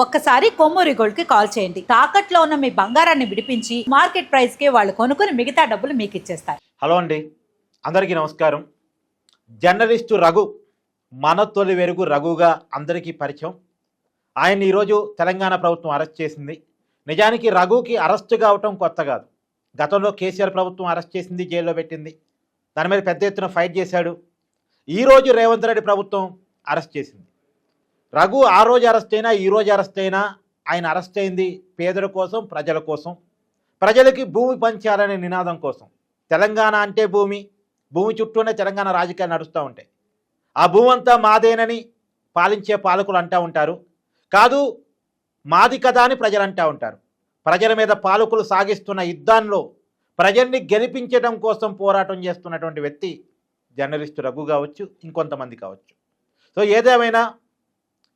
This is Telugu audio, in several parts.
ఒక్కసారి కొమ్మూరి గోల్డ్ కి కాల్ చేయండి. తాకట్లో ఉన్న మీ బంగారాన్ని విడిపించి మార్కెట్ ప్రైస్ కి వాళ్ళు కొనుక్కుని మిగతా డబ్బులు మీకు ఇచ్చేస్తారు. హలో అండి, అందరికీ నమస్కారం. జర్నలిస్టు రఘు, మన తొలి వెలుగు రఘుగా అందరికీ పరిచయం. ఆయన ఈరోజు తెలంగాణ ప్రభుత్వం అరెస్ట్ చేసింది. నిజానికి రఘుకి అరెస్ట్ కావటం కొత్త కాదు. గతంలో కేసీఆర్ ప్రభుత్వం అరెస్ట్ చేసింది, జైల్లో పెట్టింది. దాని మీద పెద్ద ఎత్తున ఫైట్ చేశాడు. ఈరోజు రేవంత్ రెడ్డి ప్రభుత్వం అరెస్ట్ చేసింది. రఘు ఆ రోజు అరెస్ట్ అయినా ఈ రోజు అరెస్ట్ అయినా ఆయన అరెస్ట్ అయింది పేదల కోసం, ప్రజల కోసం, ప్రజలకి భూమి పంచాలనే నినాదం కోసం. తెలంగాణ అంటే భూమి, భూమి చుట్టూనే తెలంగాణ రాజకీయాలు నడుస్తూ ఉంటాయి. ఆ భూమి అంతా మాదేనని పాలించే పాలకులు అంటూ ఉంటారు. కాదు, మాది కదా అని ప్రజలు అంటూ ఉంటారు. ప్రజల మీద పాలకులు సాగిస్తున్న యుద్ధాల్లో ప్రజల్ని గెలిపించడం కోసం పోరాటం చేస్తున్నటువంటి వ్యక్తి జర్నలిస్టు రఘు కావచ్చు, ఇంకొంతమంది కావచ్చు. సో ఏదేమైనా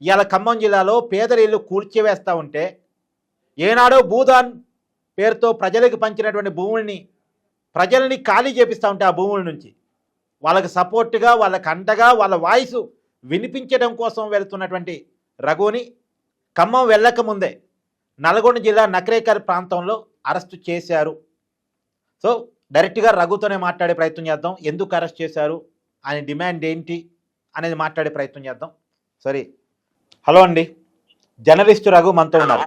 ఇవాళ ఖమ్మం జిల్లాలో పేదల ఇల్లు కూల్చివేస్తూ ఉంటే, ఏనాడో భూదాన్ పేరుతో ప్రజలకు పంచినటువంటి భూముల్ని ప్రజల్ని ఖాళీ చేపిస్తూ ఉంటే, ఆ భూముల నుంచి వాళ్ళకి సపోర్ట్గా, వాళ్ళకి అండగా, వాళ్ళ వాయిస్ వినిపించడం కోసం వెళుతున్నటువంటి రఘుని ఖమ్మం వెళ్ళకముందే నల్గొండ జిల్లా నకరేకల్ ప్రాంతంలో అరెస్టు చేశారు. సో డైరెక్ట్గా రఘుతోనే మాట్లాడే ప్రయత్నం చేద్దాం. ఎందుకు అరెస్ట్ చేశారు, ఆయన డిమాండ్ ఏంటి అనేది మాట్లాడే ప్రయత్నం చేద్దాం. సరే, హలో అండి, జర్నలిస్టు రఘు మనతో ఉన్నారు.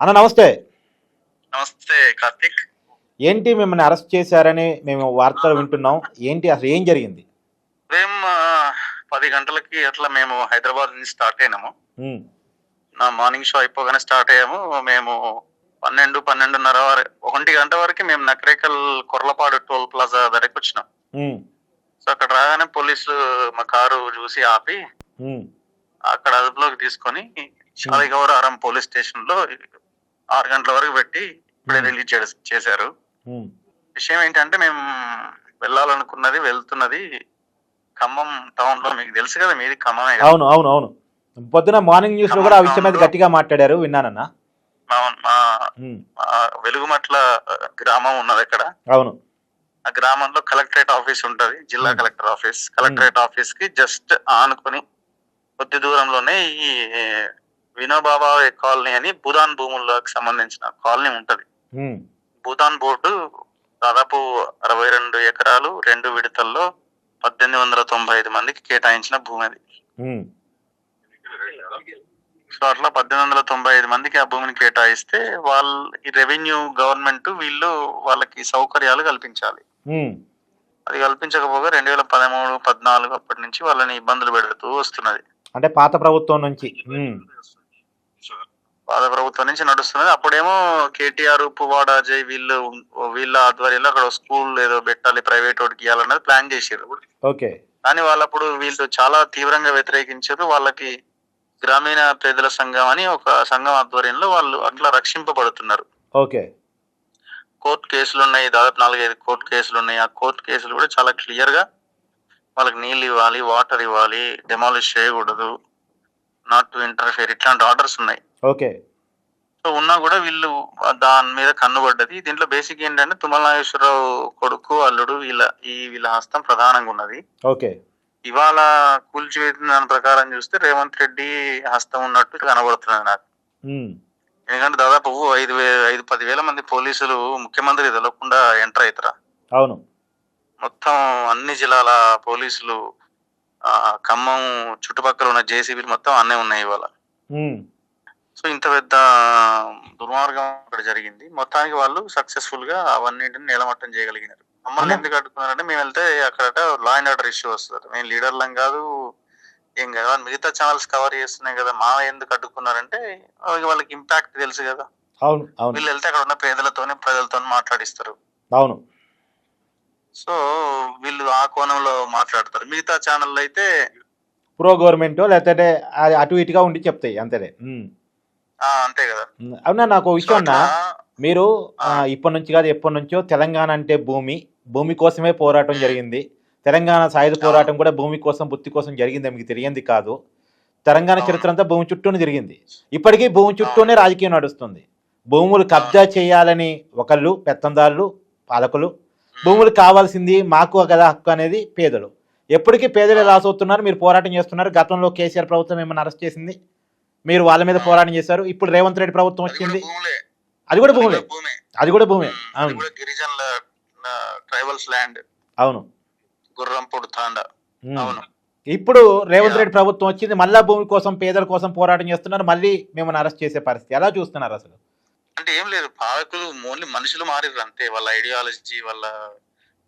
అన్న నమస్తే. నమస్తే కార్తిక్. ఏంటి మిమ్మల్ని అరెస్ట్ చేశారని మేము వార్తలు వింటున్నాం, ఏంటి అసలు ఏం జరిగింది? ఉదయం 10 గంటలకి అట్లా మేము హైదరాబాద్ నుంచి స్టార్ట్ అయినాము. నా మార్నింగ్ షో అయిపోగానే స్టార్ట్ అయ్యాము. మేము 12:30 వరకు, 1 గంట వరకు మేము నకరేకల్ కొర్లపాడు టోల్ ప్లాజా దగ్గరికి వచ్చినాం. సో అక్కడ రాగానే పోలీసులు మా కారు చూసి ఆపి అక్కడ అదుపులోకి తీసుకొని షాదిగౌరవరం పోలీస్ స్టేషన్ లో 6 గంటల వరకు పెట్టి ఇప్పుడే రిలీజ్ చేశారు. విషయం ఏంటంటే, మేము వెళ్ళాలనుకున్నది, వెళ్తున్నది ఖమ్మం టౌన్ లో. మీకు తెలుసు కదా, మీది ఖమ్మమే. అవును అవును అవును, పొద్దున మార్నింగ్ న్యూస్ లో కూడా ఆ విషయం మీద గట్టిగా మాట్లాడారు, విన్నానన్న. మా వెలుగుమట్ల గ్రామం ఉన్నది అక్కడ. అవును, ఆ గ్రామంలో కలెక్టరేట్ ఆఫీస్ ఉంటది, జిల్లా కలెక్టర్ ఆఫీస్. కలెక్టరేట్ ఆఫీస్ కి జస్ట్ ఆనుకొని కొద్ది దూరంలోనే ఈ వినోబాబా కాలనీ అని భూదాన్ భూములకు సంబంధించిన కాలనీ ఉంటది. భూదాన్ బోర్డు దాదాపు 62 ఎకరాలు 2 విడతల్లో 1895 మందికి కేటాయించిన భూమి అది. సో అట్లా 1895 మందికి ఆ భూమిని కేటాయిస్తే వాళ్ళు ఈ రెవెన్యూ గవర్నమెంట్ వీళ్ళు వాళ్ళకి సౌకర్యాలు కల్పించాలి. అది కల్పించకపోగా 2013-14 అప్పటి నుంచి వాళ్ళని ఇబ్బందులు పెడుతూ వస్తున్నది. అంటే పాత ప్రభుత్వం నుంచి నడుస్తున్నది. అప్పుడేమో కేటీఆర్, పువ్వాడ అజయ్ వీళ్ళ ఆధ్వర్యంలో అక్కడ స్కూల్ ఏదో పెట్టాలి, ప్రైవేట్ వాడికి ఇవ్వాలన్నది ప్లాన్ చేసారు. ఓకే, కానీ వాళ్ళప్పుడు వీళ్ళు చాలా తీవ్రంగా వ్యతిరేకించారు. వాళ్ళకి గ్రామీణ పేదల సంఘం అని ఒక సంఘం ఆధ్వర్యంలో వాళ్ళు అట్లా రక్షింపబడుతున్నారు. ఓకే, కోర్టు కేసులు ఉన్నాయి, దాదాపు 4-5 కోర్టు కేసులు ఉన్నాయి. ఆ కోర్టు కేసులు కూడా చాలా క్లియర్ గా వాళ్ళకి నీళ్ళు ఇవ్వాలి, వాటర్ ఇవ్వాలి, డెమాలిష్ చేయకూడదు, నాట్ టు ఇంటర్ఫియర్, ఇట్లాంటి ఆర్డర్స్ ఉన్నాయి. ఓకే, సో ఉన్నా కూడా వీళ్ళు దాని మీద కన్నుబడ్డది. దీంట్లో బేసిక్ ఏంటంటే, తుమ్మల నాగేశ్వరరావు కొడుకు, అల్లుడు, వీళ్ళ హస్తం ప్రధానంగా ఉన్నది. ఓకే, ఇవాళ కూల్చివేసిన దాని ప్రకారం చూస్తే రేవంత్ రెడ్డి హస్తం ఉన్నట్టు కనబడుతున్నది నాకు. ఎందుకంటే దాదాపు 5-10 వేల మంది పోలీసులు ముఖ్యమంత్రి తెలియకుండా ఎంటర్ అవుతారా? అవును, మొత్తం అన్ని జిల్లాల పోలీసులు, ఖమ్మం చుట్టుపక్కల ఉన్న జేసీబీలు మొత్తం అన్నీ ఉన్నాయి ఇవాళ. సో ఇంత పెద్ద దుర్మార్గం అక్కడ జరిగింది. మొత్తానికి వాళ్ళు సక్సెస్ఫుల్ గా అవన్నింటిని నేలమట్టం చేయగలిగినారు. మమ్మల్ని ఎందుకు అడ్డుకున్నారంటే, మేము వెళ్తే అక్కడ లా అండ్ ఆర్డర్ ఇష్యూ వస్తుంది. మేము లీడర్లం కాదు, ఏం కదా, మిగతా ఛానల్స్ కవర్ చేస్తున్నాయి కదా, మా ఎందుకు అడ్డుకున్నారంటే వాళ్ళకి ఇంపాక్ట్ తెలుసు కదా. వీళ్ళు వెళ్తే అక్కడ ఉన్న పేదలతోనే ప్రజలతో మాట్లాడిస్తారు. అవును, సో వీళ్ళు ఆ కోణంలో మాట్లాడతారు. మిగతా ఛానల్ అయితే ప్రో గవర్నమెంట్ లేకపోతే అటు ఇటుగా ఉండి చెప్తాయి, అంతేనే. అంతే కదా. అవునా, నాకు విషయం అన్నా, మీరు ఇప్పటి నుంచి కాదు ఎప్పటి నుంచో తెలంగాణ అంటే భూమి కోసమే పోరాటం జరిగింది. తెలంగాణ సాయుధ పోరాటం కూడా భూమి కోసం, బుత్తి కోసం జరిగింది, మీకు తెలియంది కాదు. తెలంగాణ చరిత్ర అంతా భూమి చుట్టూనే జరిగింది. ఇప్పటికీ భూమి చుట్టూనే రాజకీయం నడుస్తుంది. భూములు కబ్జా చేయాలని ఒకళ్ళు పెత్తందారులు, పాలకులు, భూములు కావాల్సింది మాకు కదా హక్కు అనేది పేదలు. ఎప్పటికీ పేదలే లాస్ అవుతున్నారు. మీరు పోరాటం చేస్తున్నారు. గతంలో కేసీఆర్ ప్రభుత్వం ఏమైనా అరెస్ట్ చేసింది? మీరు వాళ్ళ మీద పోరాటం చేశారు. ఇప్పుడు రేవంత్ రెడ్డి ప్రభుత్వం అది కూడా వచ్చింది, భూములే, అది కూడా భూములే, భూమే. అది కూడా భూమే. అది అవును కూడా గిరిజనుల ట్రైబల్స్ ల్యాండ్, అవును. గుర్రంపొడు తాండా. ఉమ్. అవును. ఇప్పుడు రేవంత్ రెడ్డి ప్రభుత్వం వచ్చింది, మళ్ళా భూమి కోసం పేదల కోసం పోరాటం చేస్తున్నారు, మళ్ళీ మిమ్మల్ని అరెస్ట్ చేసే పరిస్థితి. ఎలా చూస్తున్నారు అసలు? అంటే ఏం లేదు, పాలకులు ఓన్లీ మనుషులు మారిర్రు అంతే. వాళ్ళ ఐడియాలజీ, వాళ్ళ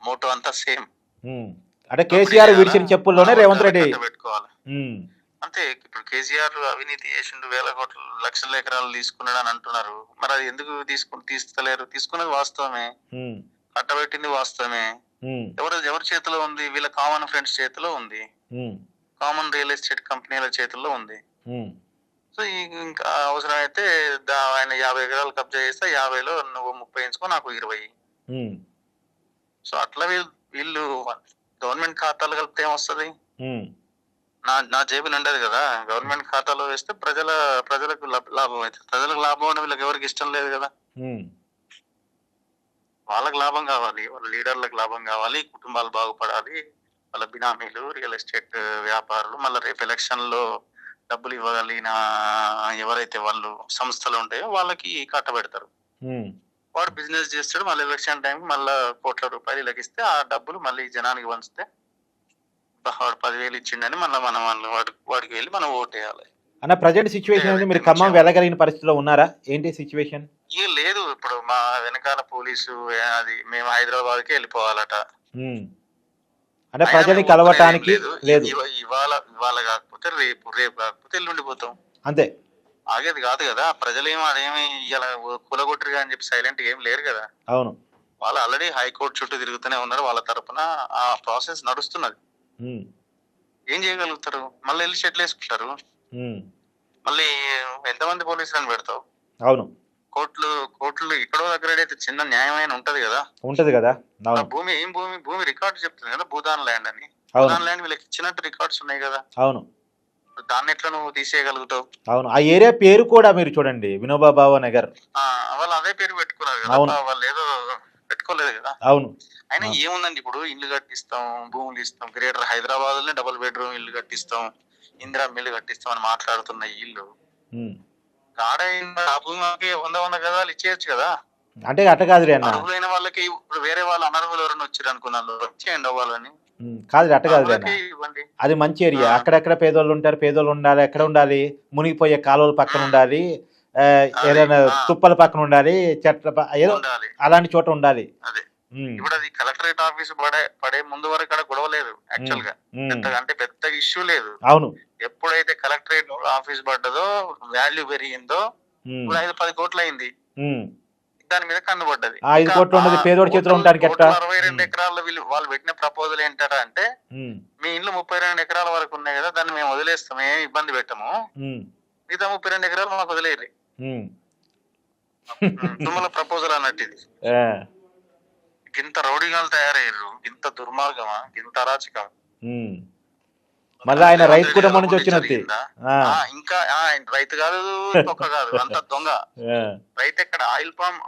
మోటో అంతా సేమ్. ఉమ్. అంటే కేసీఆర్ విడిచిన చెప్పుల్లోనే రేవంత్ రెడ్డి. పెట్టుకోవాలి ఉమ్. అంతే. ఇప్పుడు కేసీఆర్ అవినీతి చేసిండు, 1000 కోట్ల లక్షల ఎకరాలు తీసుకున్నాడు అని అంటున్నారు. మరి అది ఎందుకు తీస్తలేరు? తీసుకున్నది వాస్తవమే, ఉమ్. కట్టబెట్టింది వాస్తవమే. ఉమ్. ఎవరి చేతిలో ఉంది? వీళ్ళ కామన్ ఫ్రెండ్స్ చేతిలో ఉంది, ఉమ్. కామన్ రియల్ ఎస్టేట్ కంపెనీల చేతుల్లో ఉంది. ఉమ్. సో ఇంకా అవసరం అయితే ఆయన 50 ఎకరాలు కబ్జా చేస్తే 50లో నువ్వు 30 ఎంచుకో, నాకు 20. ఉమ్. సో అట్లా వీళ్ళు గవర్నమెంట్ ఖాతాలు కలిపితే ఏమొస్తుంది? ఉమ్. నా జేబు నిండదు కదా. గవర్నమెంట్ ఖాతాలో వేస్తే ప్రజలకు లాభం అవుతుంది. ప్రజలకు లాభం అంటే వీళ్ళకి ఎవరికి ఇష్టం లేదు కదా. ఉమ్. వాళ్ళకి లాభం కావాలి, వాళ్ళ లీడర్లకు లాభం కావాలి, కుటుంబాలు బాగుపడాలి, వాళ్ళ బినామీలు, రియల్ ఎస్టేట్ వ్యాపారులు, మళ్ళీ రేపు ఎలక్షన్ లో డబ్బులు ఇవ్వగలిగిన ఎవరైతే వాళ్ళు సంస్థలు ఉంటాయో వాళ్ళకి కట్టబెడతారు. ఉమ్. వాడు బిజినెస్ చేస్తాడు, మళ్ళీ ఎలక్షన్ టైం మళ్ళీ కోట్ల రూపాయలు లెక్కిస్తే ఆ డబ్బులు మళ్ళీ జనానికి పంచితే వాడు 10,000 ఇచ్చిండని మళ్ళీ మనం వాడికి వెళ్ళి మనం ఓటు వేయాలి. అన్న ప్రజెంట్ సిచ్యువేషన్ ఏంది? మీరు ఖమ్మం వెళ్ళగలిగిన పరిస్థితిలో ఉన్నారా? ఏంటి సిచ్యువేషన్? ఇక లేదు, ఇప్పుడు మా వెనకాల పోలీసు అది మేము హైదరాబాద్కి వెళ్ళిపోవాలట. ఉమ్. అంటే ప్రజల్ని కలవటానికి లేదు. ఇవాళ కాకపోతే రేపు కాకపోతే ఎల్లుండి పోతాం అంతే. ఆగేది కాదు కదా. ప్రజలు అదేమి ఇలా కూలగొట్టరుగా అని చెప్పి సైలెంట్ ఏం లేరు కదా. అవును. వాళ్ళు ఆల్రెడీ హైకోర్టు చుట్టూ తిరుగుతూనే ఉన్నారు. వాళ్ళ తరపున ఆ ప్రాసెస్ నడుస్తున్నది. ఉమ్. ఏం చేయగలుగుతారు? మళ్ళీ వెళ్ళి షెట్లు వేసుకుంటారు. ఉమ్. మళ్ళీ ఎంతమంది పోలీసులను పెడతావు? అవును. కోర్టులు ఎక్కడో దగ్గర అయితే చిన్న న్యాయమైన ఉంటది కదా. ఉంటది కదా. ఆ భూమి భూమి రికార్డు చెప్తుంది కదా, భూదాన్ ల్యాండ్ అని. అవును. భూదాన్ ల్యాండ్ వీళ్ళకి ఇచ్చినట్టు రికార్డ్స్ ఉన్నాయి కదా. అవును. దాన్ని ఎట్లా నువ్వు తీసేయగలుగుతావు? అవును. ఆ ఏరియా పేరు కూడా మీరు చూడండి, వినోబా భావ నగర్. వాళ్ళు అదే పేరు పెట్టుకున్నారు కదా. అవును. వాళ్ళు ఏదో పెట్టుకోలేదు కదా. అవును. అయినా ఏముందండి, ఇప్పుడు ఇల్లు కట్టిస్తాం, భూములు ఇస్తాం, గ్రేటర్ హైదరాబాద్ లోనే డబుల్ బెడ్రూమ్ ఇల్లు కట్టిస్తాం, ఇందిరా మిల్లు కట్టిస్తాం అని మాట్లాడుతున్న ఈ ఇల్లు ఉమ్. గాడ ఆ భూమికి 100 గదాలు ఇచ్చేయచ్చు కదా. అంటే అట్ట కాదులే అన్న. అర్హులైన వాళ్ళకి ఇప్పుడు వేరే వాళ్ళు అనర్హులు ఎవరైనా వచ్చారు అనుకున్నాను, వచ్చేయండి అవ్వాలని. కాదు అట్ట కాదులే అన్న. ఇవ్వండి. అది మంచి ఏరియా. అక్కడెక్కడ పేదోళ్ళు ఉంటారు, పేదోళ్ళు ఉండాలి. ఎక్కడ ఉండాలి? మునిగిపోయే కాలువల పక్కన ఉండాలి, ఏదైనా తుప్పల పక్కన ఉండాలి, చెట్ల ఏదో ఉండాలి, అలాంటి చోట ఉండాలి. అదే ఇప్పుడు అది కలెక్టరేట్ ఆఫీస్ పడే ముందు వరకు అక్కడ గొడవ లేదు యాక్చువల్ గా. పెద్ద ఇష్యూ లేదు. అవును. ఎప్పుడైతే కలెక్టరేట్ ఆఫీస్ పడ్డదో వాల్యూ పెరిగిందో, ఇప్పుడు 5-10 కోట్లు అయింది, దాని మీద కన్ను పడ్డది. 5 కోట్లు ఉన్నది పేదోడి చేతిలో ఉండడానికి ఎట్లా? 62 ఎకరాల వాళ్ళు పెట్టిన ప్రపోజల్ ఏంటారా అంటే, మీ ఇంట్లో 32 ఎకరాల వరకు ఉన్నాయి కదా, దాన్ని మేము వదిలేస్తాం, ఏమి ఇబ్బంది పెట్టము, మిగతా 32 ఎకరాలు మాకు వదిలేరు. తుమ్మల ప్రపోజల్ అన్నట్టు ఇది. ఇంత రౌడీగాలు తయారయ్యారు, ఇంత దుర్మార్గమా, ఇంత అరాచకం. మళ్ళీ ఆయన రైతు కుటుంబం నుంచి వచ్చిన ఇంకా రైతు కాదు, ఒక్క కాదు, అంత దొంగ. రైతు ఎక్కడ?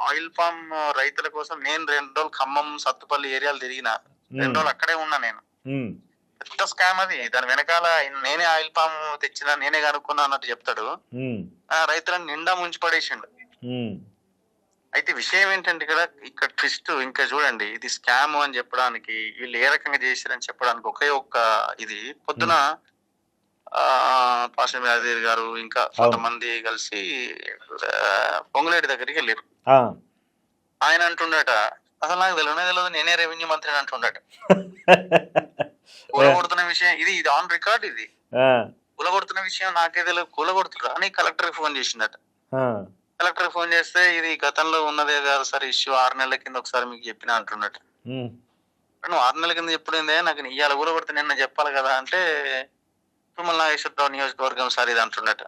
ఆయిల్ పామ్ రైతుల కోసం నేను 2 రోజులు ఖమ్మం, సత్తుపల్లి ఏరియాలు తిరిగిన. 2 రోజులు అక్కడే ఉన్నా నేను. పెద్ద స్కామ్ అది. దాని వెనకాల నేనే ఆయిల్ పామ్ తెచ్చినా, నేనే కనుక్కున్నా అన్నట్టు చెప్తాడు. రైతులను నిండా ముంచి పడేసిండు. అయితే విషయం ఏంటంటే ఇక్కడ ట్విస్ట్ ఇంకా చూడండి. ఇది స్కామ్ అని చెప్పడానికి, వీళ్ళు ఏ రకంగా చేశారని చెప్పడానికి ఒకే ఒక్క ఇది. పొద్దున పాషం యాదగిరి గారు ఇంకా కొంతమంది కలిసి పొంగులేటి దగ్గరికి వెళ్ళారు. ఆయన అంటుండట, అసలు నాకు తెలియదు, నేనే రెవెన్యూ మంత్రి అని అంటుండట. కూలగొడుతున్న విషయం ఇది ఆన్ రికార్డ్. ఇది కూలగొడుతున్న విషయం నాకే తెలియదు, కూలగొడుతురా అని కలెక్టర్ ఫోన్ చేసిందట. కలెక్టర్ ఫోన్ చేస్తే, ఇది గతంలో ఉన్నదే కాదు సార్ ఇష్యూ, 6 నెలల కింద ఒకసారి మీకు చెప్పిన అంటున్నట్టు. నువ్వు 6 నెలల కింద చెప్పుడేందే, నాకు ఇవాళ కూలగొడితే నిన్న చెప్పాలి కదా అంటే, తుమ్మల నాగేశ్వరరావు నియోజకవర్గం సార్ ఇది అంటున్నట్టు.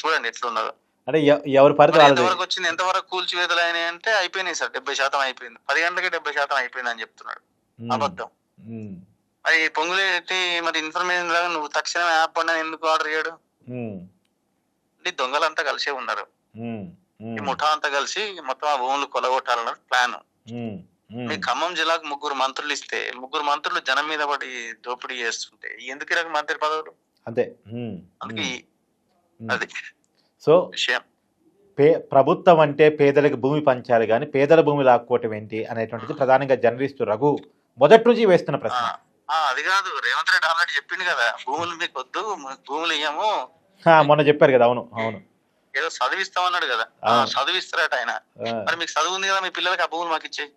చూడండి ఎట్లున్నదో. ఎంతవరకు వచ్చింది, ఎంతవరకు కూల్చివేతలు అయినాయి అంటే అయిపోయినాయి సార్, 70% అయిపోయింది. 10 గంటలకి 70% అయిపోయింది అని చెప్తున్నాడు. అబద్ధం. మరి పొంగులేటి మరి ఇన్ఫర్మేషన్ లాగా నువ్వు తక్షణం యాప్ అని ఎందుకు ఆర్డర్ చేయడు? దొంగలంతా కలిసే ఉన్నారు. ఈ ముఠా అంతా కలిసి మొత్తం ఆ భూములు కొలగొట్టాలన్న ప్లాన్. మీ ఖమ్మం జిల్లాకు 3 మంత్రులు ఇస్తే, 3 మంత్రులు జనం మీద పడి దోపిడీ చేస్తుంటే ఎందుకు మంత్రి పదవులు? అంతే. అందుకే అది సో విషయం. ప్రభుత్వం అంటే పేదలకు భూమి పంచాలి కానీ పేదల భూమి లాక్కోవటం ఏంటి అనేటువంటిది ప్రధానంగా జర్నలిస్టు రఘు మొదటి నుంచి వేస్తున్న ప్రశ్న. అది కాదు, రేవంత్ రెడ్డి ఆల్రెడీ చెప్పిండు కదా, భూములు మీకు వద్దు, భూములు ఇయ్యము. మొన్న చెప్పారు కదా. అవును అవును, ఏదో చదివిస్తామన్నాడు కదా, చదివిస్తారట ఆయన. మరి మీకు చదువు ఉంది కదా, మీ పిల్లలకి ఆ భూములు మాకు ఇచ్చేయి,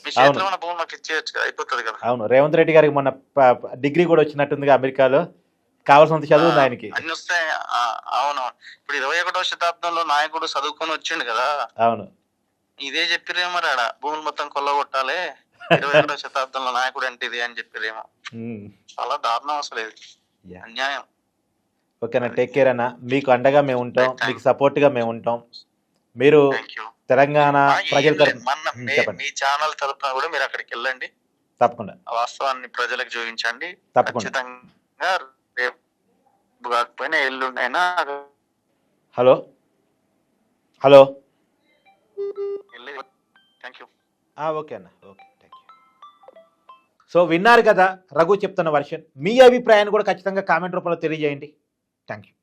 మీ చేతిలో ఉన్న భూములు మాకు ఇచ్చేయచ్చు కదా, అయిపోతుంది కదా. అవును, రేవంత్ రెడ్డి గారికి మొన్న డిగ్రీ కూడా వచ్చినట్టుందిగా అమెరికాలో, కావాల్సినంత చదువు ఉంది ఆయనకి. అన్ని వస్తాయి. అవును, ఇప్పుడు 21వ శతాబ్దంలో నాయకుడు చదువుకొని వచ్చిండు కదా. అవును, ఇదే చెప్పిరేమో మరి ఆడ భూములు మొత్తం కొల్లగొట్టాలి, 21వ శతాబ్దంలో నాయకుడు అంటే ఇది అని చెప్పిరేమో. చాలా దారుణం అసలు, ఇది అన్యాయం. ఓకేనా, టేక్ కేర్ అన్న. మీకు అండగా మేము ఉంటాం, మీకు సపోర్ట్ గా మేము ఉంటాం. మీరు తెలంగాణ ప్రజల తరపున మీ ఛానల్ తరపున కూడా మీరు అక్కడికి వెళ్ళండి, తప్పకుండా వాస్తవాన్ని ప్రజలకు చూపించండి. తప్పకుండా, ఖచ్చితంగా రేపు కాకపోయినా ఎల్లుండైనా. Hello hello, thank you. Okay అన్న, ఓకే, థ్యాంక్ యూ. సో విన్నారు కదా రఘు చెప్తున్న వర్షన్. మీ అభిప్రాయాన్ని కూడా ఖచ్చితంగా కామెంట్ రూపంలో తెలియజేయండి. Thank you.